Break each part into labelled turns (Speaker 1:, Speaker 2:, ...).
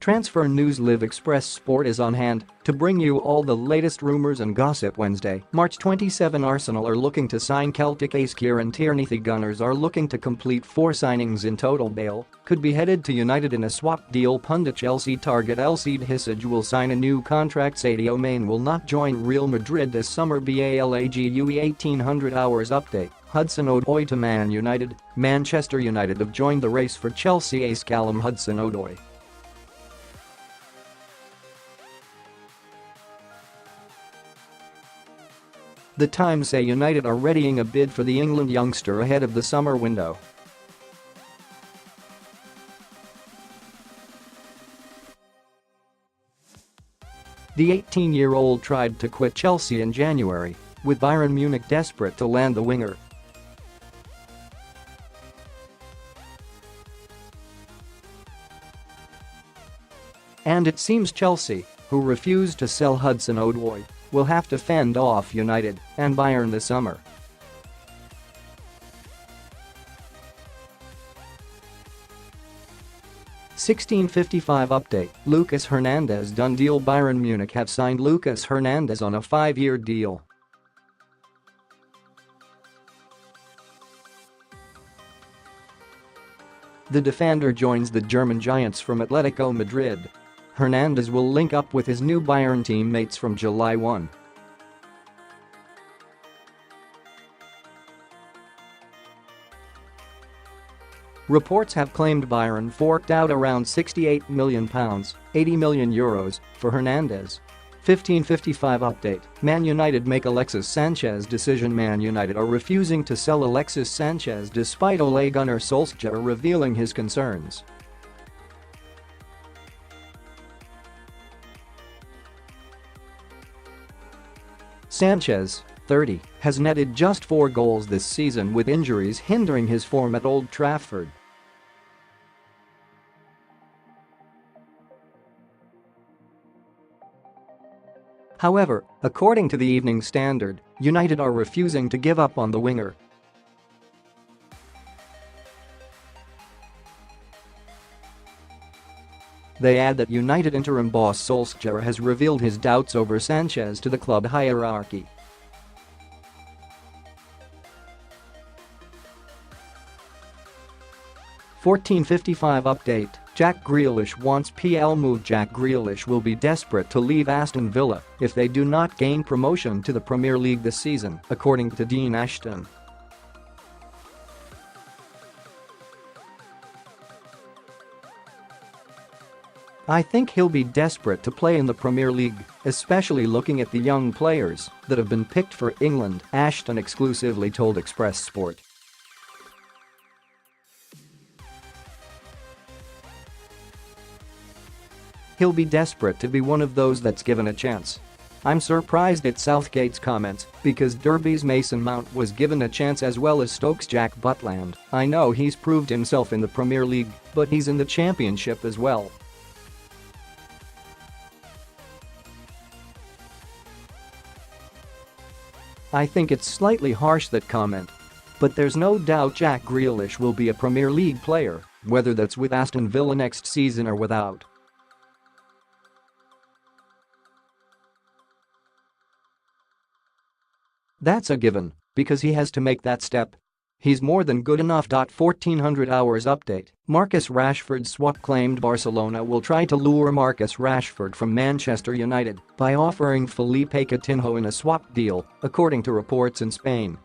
Speaker 1: Transfer News Live Express Sport is on hand to bring you all the latest rumours and gossip. Wednesday, March 27. Arsenal are looking to sign Celtic ace Kieran TierneyThe Gunners are looking to complete 4 signings in total. Bale could be headed to United in a swap deal. punditChelsea target Elseid Hysaj will sign a new contract. Sadio Mane will not join Real Madrid this summer. BALAGUE 1800 hours update. Hudson-Odoi to Man United. Manchester United have joined the race for Chelsea ace Callum Hudson-Odoi. The Times say United are readying a bid for the England youngster ahead of the summer window. The 18-year-old tried to quit Chelsea in January, with Bayern Munich desperate to land the winger. And it seems Chelsea, who refused to sell Hudson-Odoi, will have to fend off United and Bayern this summer. (16:55) update. Lucas Hernandez done deal. Bayern Munich have signed Lucas Hernandez on a 5-year deal. The defender joins the German giants from Atletico Madrid. Hernandez will link up with his new Bayern teammates from July 1. Reports have claimed Bayern forked out around £68 million (€80 million) for Hernandez. 15:55 update. Man United make Alexis Sanchez decision. Man United are refusing to sell Alexis Sanchez despite Ole Gunnar Solskjaer revealing his concerns. Sanchez, 30, has netted just 4 goals this season with injuries hindering his form at Old Trafford. However, according to the Evening Standard, United are refusing to give up on the winger. They add that United interim boss Solskjaer has revealed his doubts over Sanchez to the club hierarchy. (14:55 update. Jack Grealish wants PL move. Jack Grealish will be desperate to leave Aston Villa if they do not gain promotion to the Premier League this season, according to Dean Ashton. I think he'll be desperate to play in the Premier League, especially looking at the young players that have been picked for England, Ashton exclusively told Express Sport. He'll be desperate to be one of those that's given a chance. I'm surprised at Southgate's comments because Derby's Mason Mount was given a chance as well as Stoke's Jack Butland. I know he's proved himself in the Premier League, but he's in the Championship as well. I think it's slightly harsh, that comment. But there's no doubt Jack Grealish will be a Premier League player, whether that's with Aston Villa next season or without. That's a given, because he has to make that step. He's more than good enough. 1400 hours update. Marcus Rashford swap claimed. Barcelona will try to lure Marcus Rashford from Manchester United by offering Philippe Coutinho in a swap deal, according to reports in Spain.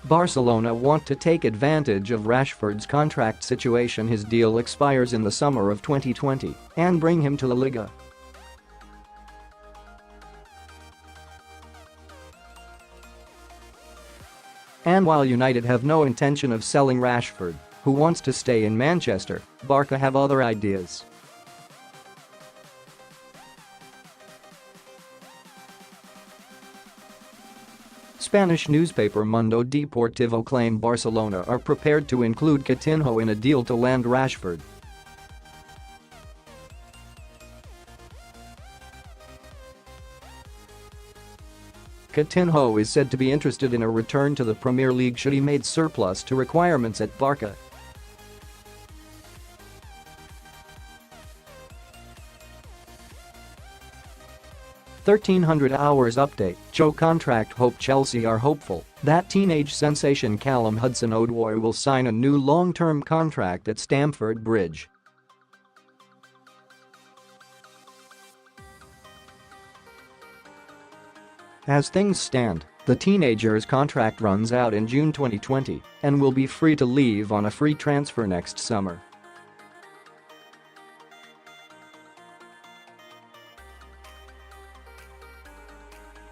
Speaker 1: Barcelona want to take advantage of Rashford's contract situation. His deal expires in the summer of 2020 and bring him to La Liga. And while United have no intention of selling Rashford, who wants to stay in Manchester, Barca have other ideas. Spanish newspaper Mundo Deportivo claim Barcelona are prepared to include Coutinho in a deal to land Rashford. Coutinho is said to be interested in a return to the Premier League should he made surplus to requirements at Barca. (1300 hours update) Joe contract hope Chelsea are hopeful that teenage sensation Callum Hudson-Odoi will sign a new long-term contract at Stamford Bridge. As things stand, the teenager's contract runs out in June 2020 and will be free to leave on a free transfer next summer.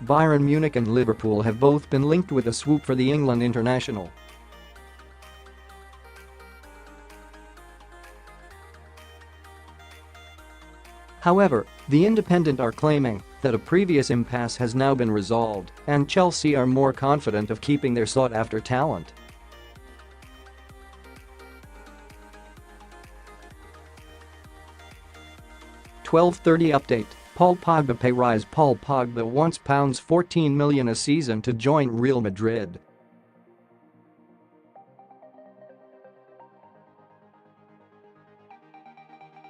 Speaker 1: Bayern Munich and Liverpool have both been linked with a swoop for the England international. However, The Independent are claiming that a previous impasse has now been resolved and Chelsea are more confident of keeping their sought-after talent. (12:30 update) Paul Pogba pay rise. Paul Pogba wants £14 million a season to join Real Madrid.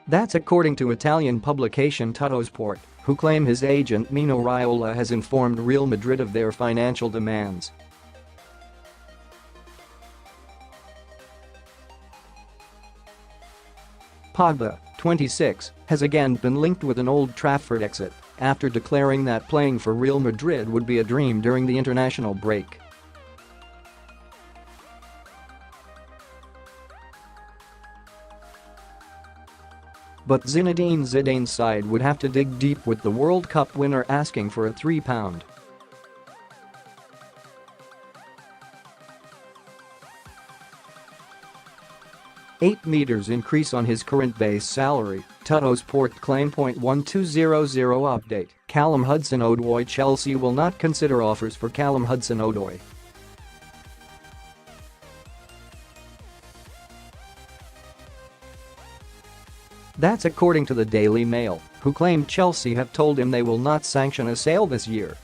Speaker 1: That's according to Italian publication Tuttosport, who claim his agent Mino Raiola has informed Real Madrid of their financial demands. Pogba, 26, has again been linked with an Old Trafford exit after declaring that playing for Real Madrid would be a dream during the international break. But Zinedine Zidane's side would have to dig deep, with the World Cup winner asking for a £3. 8 meters increase on his current base salary, Tuttosport claim. 1200 update Callum Hudson-Odoi. Chelsea will not consider offers for Callum Hudson-Odoi. That's according to the Daily Mail, who claim Chelsea have told him they will not sanction a sale this year.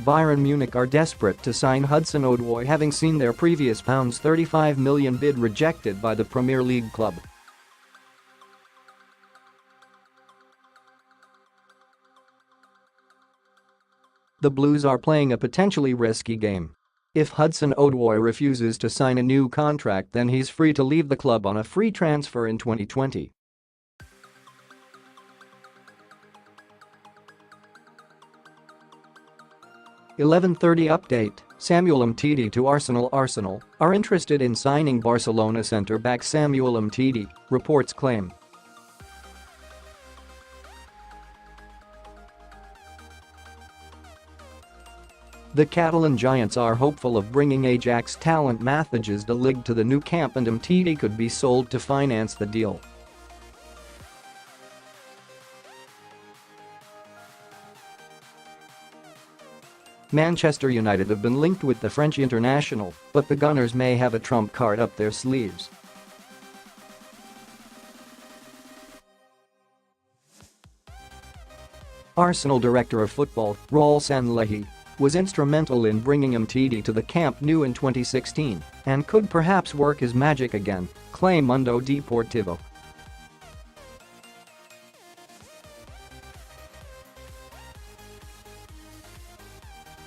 Speaker 1: Bayern Munich are desperate to sign Hudson-Odoi, having seen their previous £35 million bid rejected by the Premier League club. The Blues are playing a potentially risky game. If Hudson-Odoi refuses to sign a new contract, then he's free to leave the club on a free transfer in 2020. (11:30 update) Samuel Umtiti to Arsenal. Arsenal are interested in signing Barcelona centre-back Samuel Umtiti, reports claim. The Catalan Giants are hopeful of bringing Ajax talent Matthijs de Ligt to the new camp, and Umtiti could be sold to finance the deal. Manchester United have been linked with the French international, but the Gunners may have a trump card up their sleeves. Arsenal director of football, Raul Sanllehi, was instrumental in bringing Umtiti to the Camp Nou in 2016 and could perhaps work his magic again, claim Mundo Deportivo.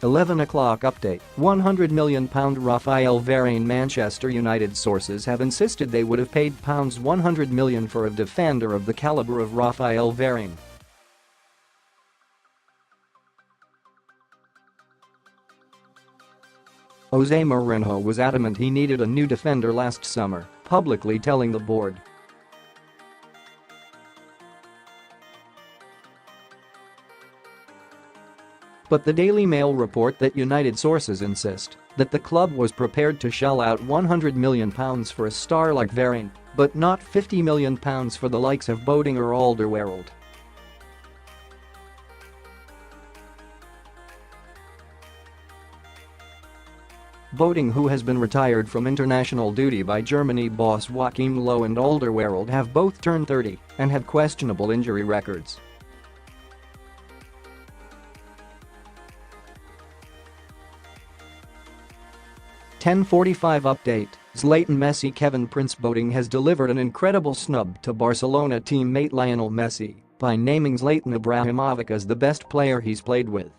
Speaker 1: (11:00 update) £100 million Raphael Varane. Manchester United sources have insisted they would have paid £100 million for a defender of the calibre of Raphael Varane. Jose Mourinho was adamant he needed a new defender last summer, publicly telling the board. But the Daily Mail report that United sources insist that the club was prepared to shell out £100 million for a star like Varane, but not £50 million for the likes of Boding or Alderweireld. Boating, who has been retired from international duty by Germany boss Joachim Low, and Alderweireld have both turned 30 and have questionable injury records. (10:45) Update: Zlatan Messi. Kevin Prince Boating has delivered an incredible snub to Barcelona teammate Lionel Messi by naming Zlatan Ibrahimovic as the best player he's played with.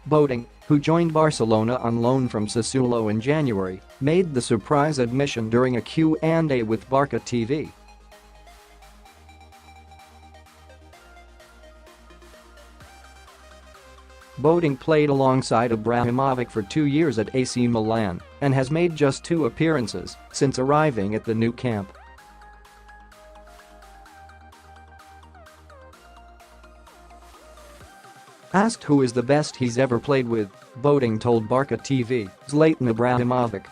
Speaker 1: Boating, who joined Barcelona on loan from Sassuolo in January, made the surprise admission during a Q&A with Barca TV. Boating played alongside Ibrahimovic for 2 years at AC Milan and has made just 2 appearances since arriving at the new camp. Asked who is the best he's ever played with, Boating told Barca TV, Zlatan Ibrahimovic.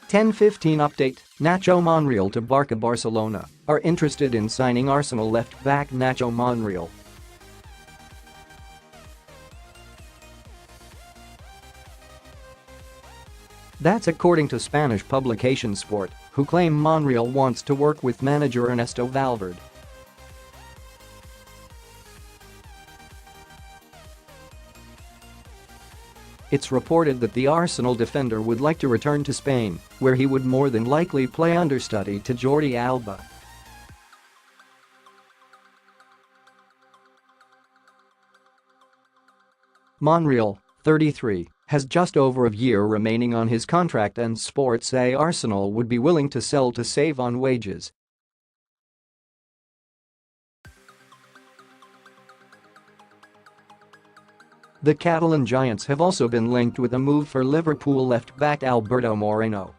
Speaker 1: (10:15) Update: Nacho Monreal to Barca. Barcelona are interested in signing Arsenal left-back Nacho Monreal. That's according to Spanish publication Sport, who claim Monreal wants to work with manager Ernesto Valverde. It's reported that the Arsenal defender would like to return to Spain, where he would more than likely play understudy to Jordi Alba. Monreal, 33, has just over a year remaining on his contract, and Sport say Arsenal would be willing to sell to save on wages. The Catalan Giants have also been linked with a move for Liverpool left-back Alberto Moreno.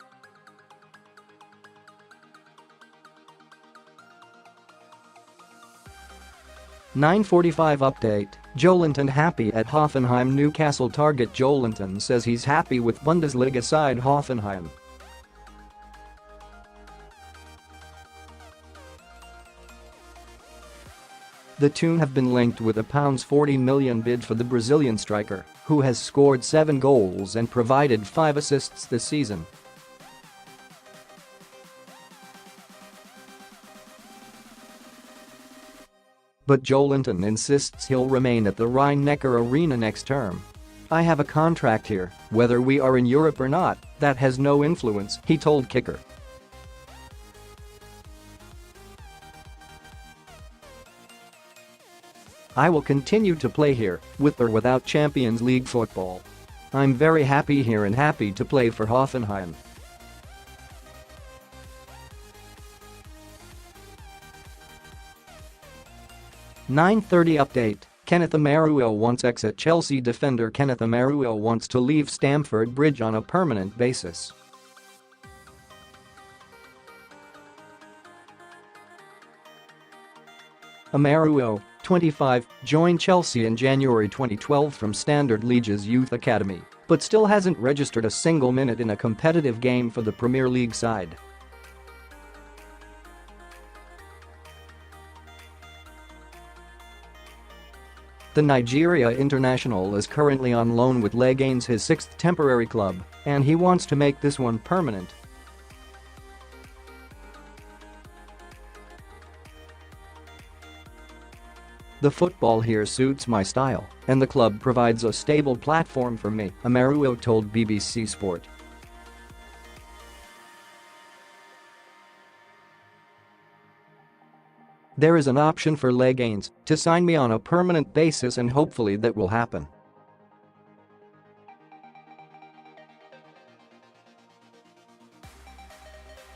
Speaker 1: (9:45) Update: Joelinton happy at Hoffenheim. Newcastle target Joelinton says he's happy with Bundesliga side Hoffenheim. The two have been linked with a £40 million bid for the Brazilian striker, who has scored 7 goals and provided 5 assists this season. But Joelinton insists he'll remain at the Rhein-Neckar Arena next term. "I have a contract here, whether we are in Europe or not, that has no influence," he told Kicker. "I will continue to play here, with or without Champions League football. I'm very happy here and happy to play for Hoffenheim." (9:30) Update: Kenneth Amaruo wants exit. Chelsea defender Kenneth Amaruo wants to leave Stamford Bridge on a permanent basis. Amaruo, 25, joined Chelsea in January 2012 from Standard Liège's youth academy, but still hasn't registered a single minute in a competitive game for the Premier League side. The Nigeria international is currently on loan with Leganes, his 6th temporary club, and he wants to make this one permanent. "The football here suits my style, and the club provides a stable platform for me," Amaruo told BBC Sport. "There is an option for Leganes to sign me on a permanent basis, and hopefully that will happen.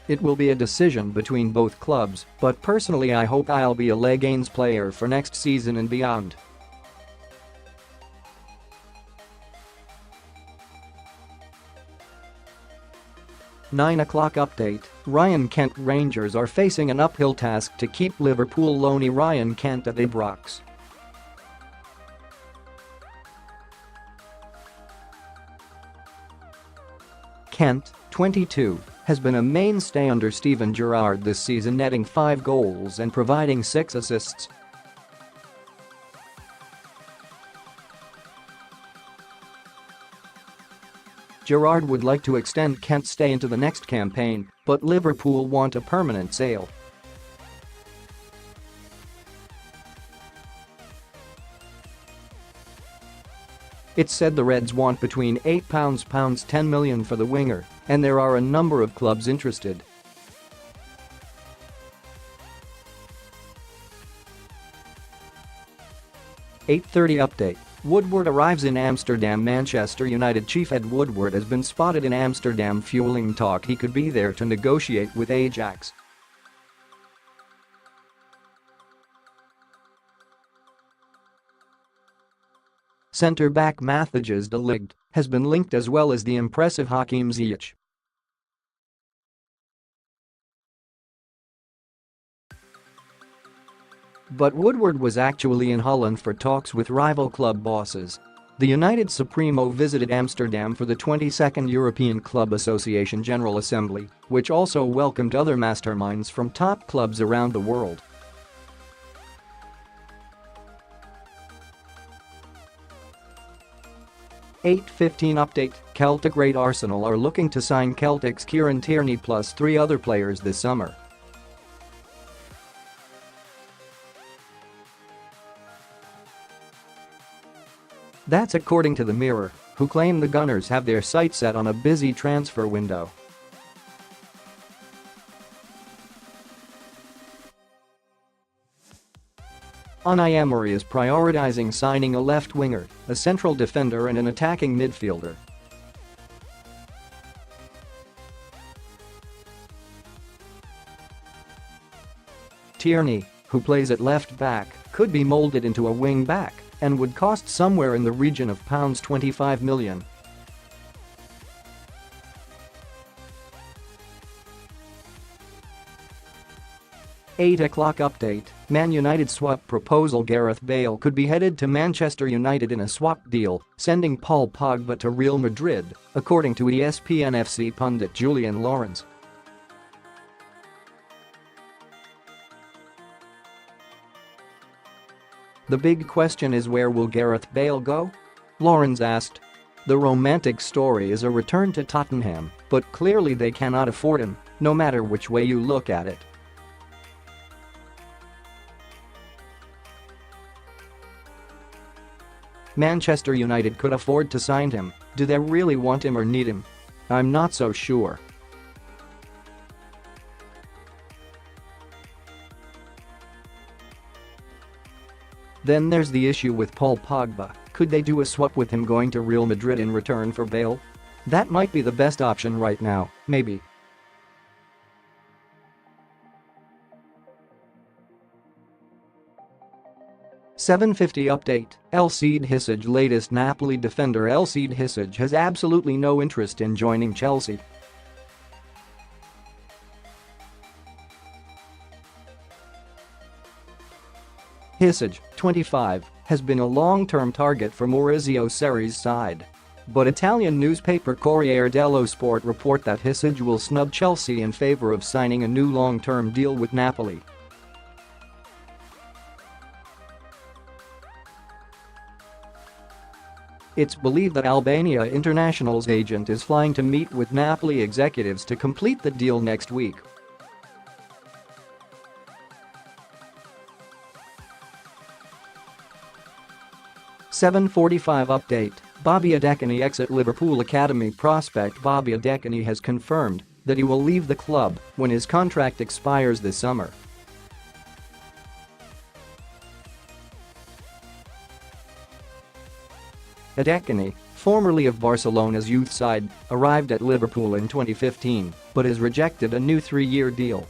Speaker 1: It will be a decision between both clubs, but personally I hope I'll be a Leganes player for next season and beyond." (9:00) Update: Ryan Kent. Rangers are facing an uphill task to keep Liverpool loanee Ryan Kent at Ibrox. Kent, 22, has been a mainstay under Steven Gerrard this season, netting 5 goals and providing 6 assists. Gerrard would like to extend Kent's stay into the next campaign, but Liverpool want a permanent sale. It's said the Reds want between £8 10 million for the winger, and there are a number of clubs interested. (8:30) update. Woodward arrives in Amsterdam. Manchester United chief Ed Woodward has been spotted in Amsterdam fueling talk he could be there to negotiate with Ajax. Centre-back Matthijs de Ligt has been linked, as well as the impressive Hakim Ziyech. But Woodward was actually in Holland for talks with rival club bosses. The United Supremo visited Amsterdam for the 22nd European Club Association General Assembly, which also welcomed other masterminds from top clubs around the world. (8:15) update. Celtic great Arsenal are looking to sign Celtic's Kieran Tierney plus 3 other players this summer. That's according to the Mirror, who claim the Gunners have their sights set on a busy transfer window. Unai Emery is prioritizing signing a left winger, a central defender and an attacking midfielder. Tierney, who plays at left back, could be molded into a wing back and would cost somewhere in the region of £25 million. (8:00) update. Man United swap proposal. Gareth Bale could be headed to Manchester United in a swap deal, sending Paul Pogba to Real Madrid, according to ESPN FC pundit Julian Lawrence. The big question is, where will Gareth Bale go? Lawrence asked. The romantic story is a return to Tottenham, but clearly they cannot afford him, no matter which way you look at it. Manchester United could afford to sign him. Do they really want him or need him? I'm not so sure. Then there's the issue with Paul Pogba. Could they do a swap with him going to Real Madrid in return for Bale? That might be the best option right now, maybe. (7:50) update. Elseid Hysaj latest Napoli defender. Elseid Hysaj has absolutely no interest in joining Chelsea. Hysaj, 25, has been a long-term target for Maurizio Sarri's side. But Italian newspaper Corriere dello Sport report that Hysaj will snub Chelsea in favor of signing a new long-term deal with Napoli. It's believed that Albania International's agent is flying to meet with Napoli executives to complete the deal next week. (7:45) update. Bobby Adekani exit Liverpool academy prospect. Bobby Adekani has confirmed that he will leave the club when his contract expires this summer. Adekani, formerly of Barcelona's youth side, arrived at Liverpool in 2015 but has rejected a new 3-year deal.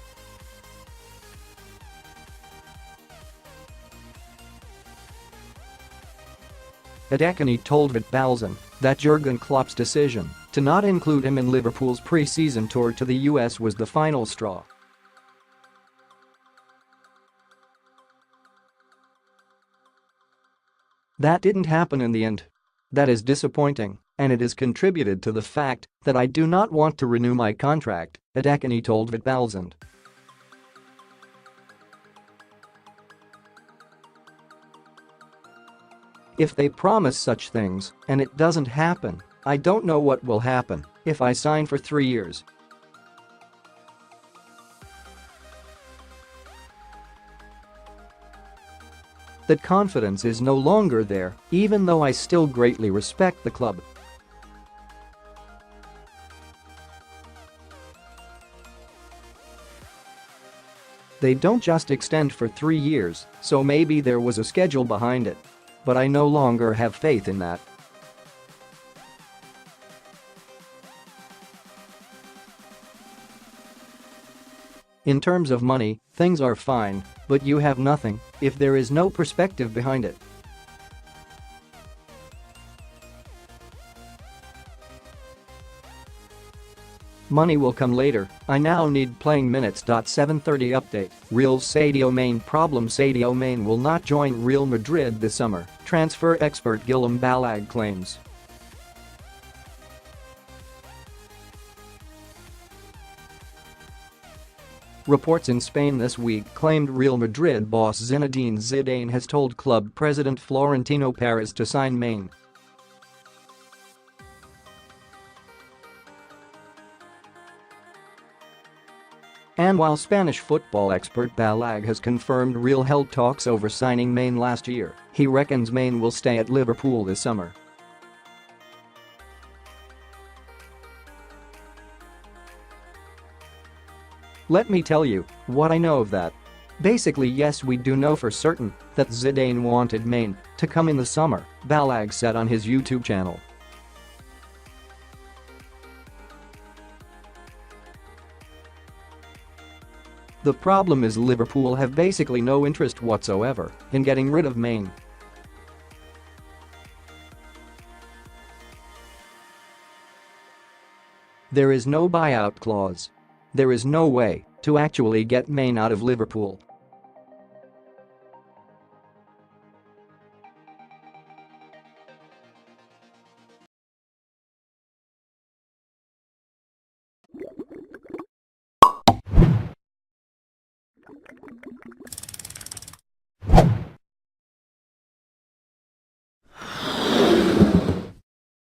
Speaker 1: Adekani told Balzan that Jurgen Klopp's decision to not include him in Liverpool's pre-season tour to the US was the final straw. That didn't happen in the end. That is disappointing. and it has contributed to the fact that I do not want to renew my contract," Adekani told Vitbalzand. "If they promise such things and it doesn't happen, I don't know what will happen if I sign for 3 years. That confidence is no longer there, even though I still greatly respect the club. They don't just extend for 3 years, so maybe there was a schedule behind it. But I no longer have faith in that. In terms of money, things are fine, but you have nothing if there is no perspective behind it. Money will come later, I now need playing minutes. 7:30 update, Real Sadio Mane problem. Sadio Mane will not join Real Madrid this summer, transfer expert Guillaume Balag claims. Reports in Spain this week claimed Real Madrid boss Zinedine Zidane has told club president Florentino Perez to sign Mane. And while Spanish football expert Balag has confirmed Real held talks over signing Mane last year, he reckons Mane will stay at Liverpool this summer. Let me tell you what I know of that. Basically, yes, we do know for certain that Zidane wanted Mane to come in the summer, Balag said on his YouTube channel. The problem is Liverpool have basically no interest whatsoever in getting rid of Mane. There is no buyout clause. There is no way to actually get Mane out of Liverpool.